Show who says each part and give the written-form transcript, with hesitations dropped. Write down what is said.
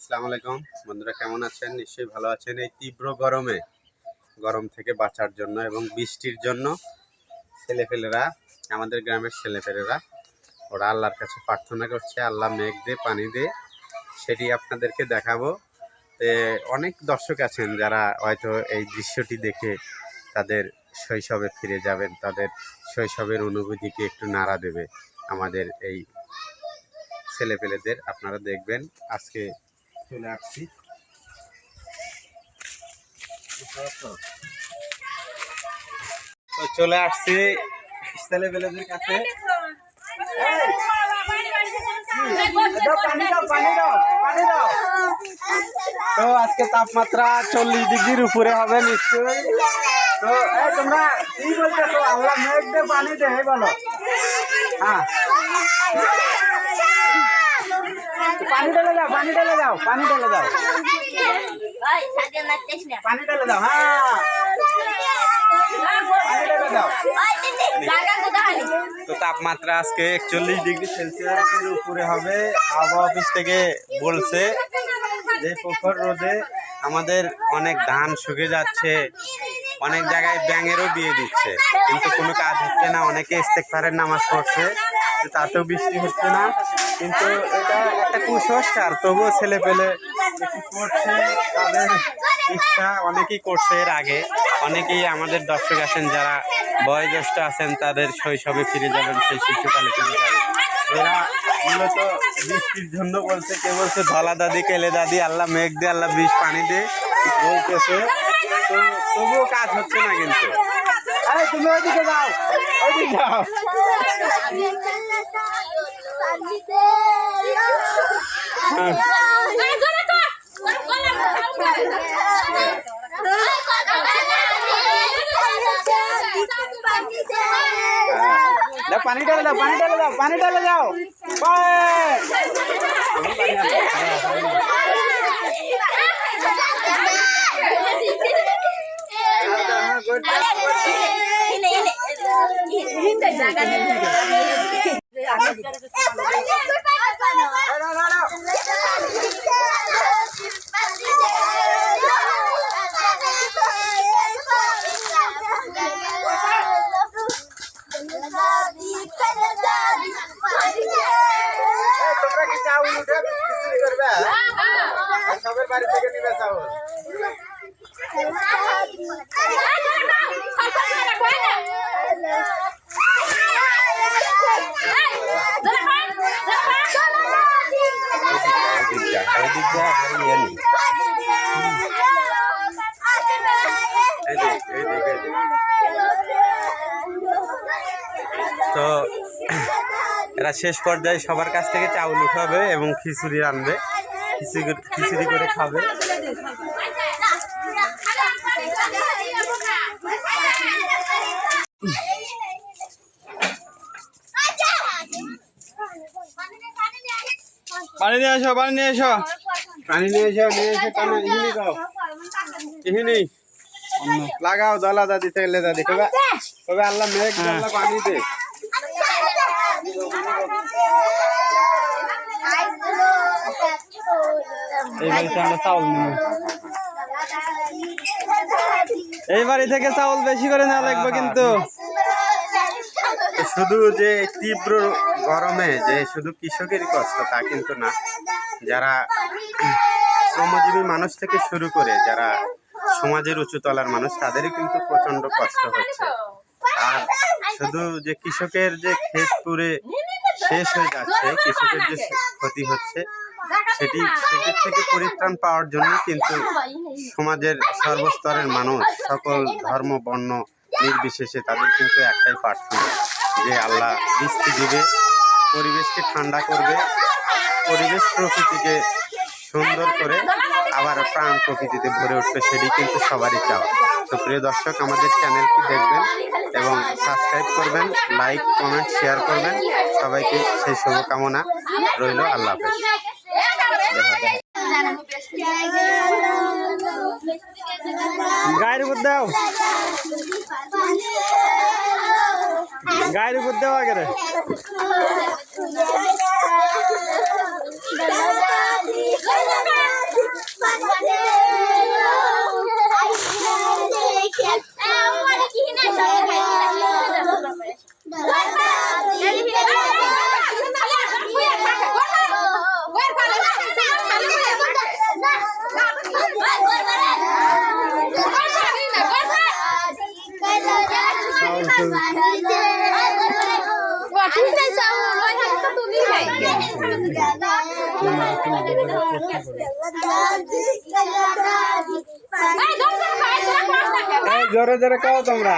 Speaker 1: আসসালামু আলাইকুম বন্ধুরা, কেমন আছেন? নিশ্চয়ই ভালো আছেন। এই তীব্র গরম থেকে বাঁচার জন্য এবং বৃষ্টির জন্য ছেলেপেলেরা, আমাদের গ্রামের ছেলেপেলেরা ওরা আল্লাহর কাছে প্রার্থনা করছে, আল্লাহ মেঘ দে, পানি দে। সেটি আপনাদেরকে দেখাবো। অনেক দর্শক আছেন যারা হয়তো এই দৃশ্যটি দেখে তাদের শৈশবে ফিরে যাবেন, তাদের শৈশবের অনুভূতিকে একটু নাড়া দেবে আমাদের এই ছেলেপেলেদের। আপনারা দেখবেন। আজকে চলে আসছি, চলে আসছি ছেলেপেলেদের কাছে। তো আজকে তাপমাত্রা 40 ডিগ্রির উপরে হবে নিশ্চয়ই। তো তোমরা কি বলতেছো? আল্লাহ মেঘ দে, পানি দে, বলো। হ্যাঁ, পানি ঢেলে যাও, পানি ঢেলে যাও, পানি ঢেলে যাও, পানি ঢেলে যাও। হ্যাঁ, পানি ঢেলে যাও। তো তাপমাত্রা আজকে 41 ডিগ্রি সেলসিয়াসের উপরে হবে। আবহাওয়া অফিস থেকে বলছে যে প্রখর রোদে আমাদের অনেক ধান শুকিয়ে যাচ্ছে, অনেক জায়গায় ব্যাঙেরও বিয়ে দিচ্ছে, কিন্তু কোনো কাজ হচ্ছে না। অনেকে ইস্তেগফারের নামাজ পড়ছে, তাতেও বৃষ্টি হচ্ছে না। কিন্তু এটা একটা কুসংস্কার, তবুও ছেলে পেলে একটু করছে, তাদের ইচ্ছা। অনেকেই করছে এর আগে। অনেকেই আমাদের দর্শক আছেন যারা বয়োজ্যেষ্ঠ আছেন, তাদের শৈশবে ফিরে যাবেন, সেই শিশুকালে ফিরে যাবেন। এরা মূলত বৃষ্টির জন্য বলছে। কে বলছে ধলা দাদি, কেলে দাদি, আল্লাহ মেঘ দে, আল্লাহ বৃষ পানি দে বলতেছে। তো তবুও কাজ হচ্ছে না। কিন্তু তুমি ওইদিকে যাও, ওইদিকে যাও। পানি ঢেলে যাও, পানি ঢেলে যাও, পানি ঢেলে যাও। সবের বাড়ি থেকে নিবে চাউল। তো এরা শেষ পর্যায়ে সবার কাছ থেকে চাউল উঠাবে এবং খিচুড়ি আনবে, খিচুড়ি করে খাবে। পানি নিয়ে আসো, পানি নিয়ে এসো, পানি নিয়ে এসো, নিয়ে এসে কানে ইহিনি দাও, ইহিনি লাগাও। দলা দাদি, তেলে দাদি কবে কবে আল্লাহ মেঘ দে, আল্লাহ পানি দে। এই বাড়ি থেকে চাউল বেশি করে নেওয়া লাগবে। কিন্তু শুধু যে তীব্র গরমে যে শুধু কৃষকেরই কষ্ট তা কিন্তু না, যারা শ্রমজীবী মানুষ থেকে শুরু করে যারা সমাজের উঁচু তলার মানুষ, তাদেরই কিন্তু প্রচন্ড কষ্ট হচ্ছে। আর শুধু যে কৃষকের যে ক্ষেত পুরে শেষ হয়ে যাচ্ছে, কৃষকের যে ক্ষতি হচ্ছে, সেটির থেকে পরিত্রাণ পাওয়ার জন্য কিন্তু সমাজের সর্বস্তরের মানুষ, সকল ধর্ম বর্ণ নির্বিশেষে তাদের কিন্তু একটাই প্রার্থনা যে আল্লাহ বৃষ্টি দিবে, পরিবেশকে ঠান্ডা করবে, পরিবেশ প্রকৃতিকে সুন্দর করে আবার প্রাণ প্রকৃতিতে ভরে উঠবে। সেটি কিন্তু সবারই চাওয়া। তো প্রিয় দর্শক, আমাদের চ্যানেলটি দেখবেন এবং সাবস্ক্রাইব করবেন, লাইক কমেন্ট শেয়ার করবেন। সবাইকে সেই শুভকামনা রইল। আল্লাহ হাফেজ। গায়ের উপর দাও, গায়ের উপর দেওয়া গেলে এই জোরে জোরে কও তোমরা।